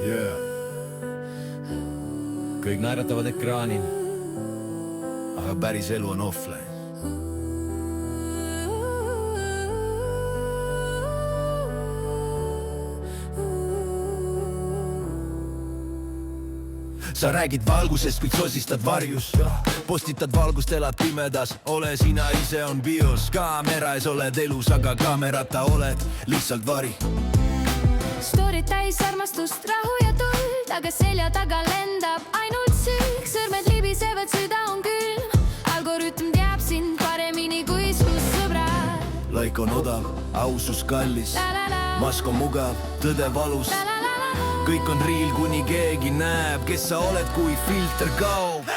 yeah. Kõik naeratavad ekraanil, aga päris elu on offline. Sa räägid valgusest, kuid sosistad varjus. Postitad valgust, elad pimedas, ole sina ise on bios. Kaamera ees oled elus, aga kaamerata oled lihtsalt vari. Storid täis armastust, rahu ja tuld, aga selja taga lendab ainult sülg. Sõrmed libisevad, süda on külm, algoritm teab sind paremini kui su sõbrad. Laik on odav, ausus kallis, mask on mugav, tõde valus. Kõik on real, kuni keegi näeb, kes sa oled, kui filter kaob.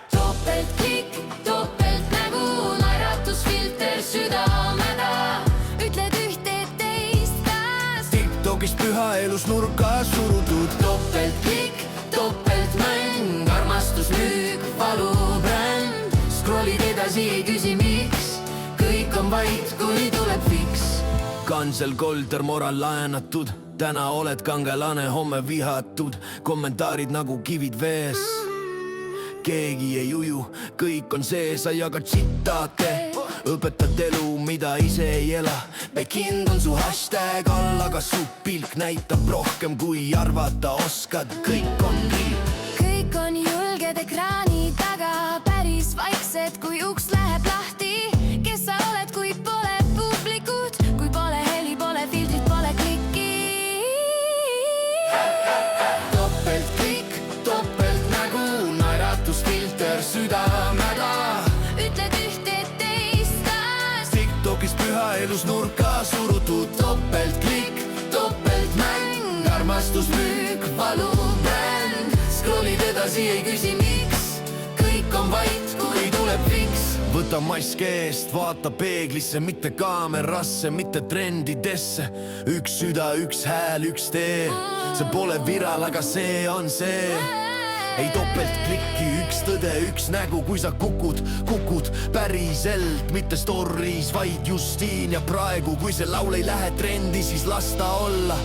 Topeltklikk, topeltnägu, naeratusfilter, südameda. Ütled ühte teist taas. TikTokist püha elus nurka surutud. Topeltklikk, topeltmäng, armastusmüük, valubränd. Scrollid edasi, ei küsi miks, kõik on vaid, kui tuleb fiks. Kansel Kolder, moral laenatud, täna oled kangelane, homme vihatud. Kommentaarid nagu kivid vees, keegi ei uju, kõik on see, sa jagad tsitaate. Õpetad elu, mida ise ei ela. Pekind on su hashtag all, aga su pilk näitab rohkem, kui arvata oskad. Kõik on nii. Kõik on julged ekraani taga, päris vaiksed, kui uks läheb lahti. Kes sa oled, kui pole publikut, kui pole heli, pole filtrit, pole klikki. Topeltklikk, topeltnägu, naeratusfilter, südameda. Ütled ühte teist taas. TikTokis püha elus nurka surutud. Topeltklikk, topeltmäng, armastusmüük, valubränd. Scrollid edasi, ei küsi miks, kõik on vaid, kui tuleb fiks. Võta mask eest, vaata peeglisse, mitte kaamerasse, mitte trendidesse. Üks süda, üks hääl, üks tee. See pole viral, aga see on see. Ei topeltklikki, üks tõde, üks nägu, kui sa kukud päriselt, mitte stories, vaid justiin ja praegu. Kui see laul ei lähe trendi, siis las ta olla.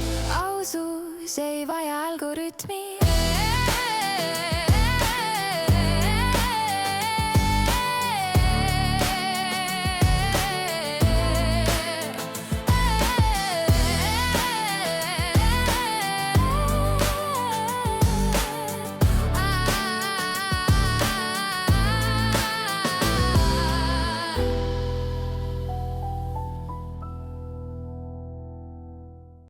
Ausus ei vaja algoritmi.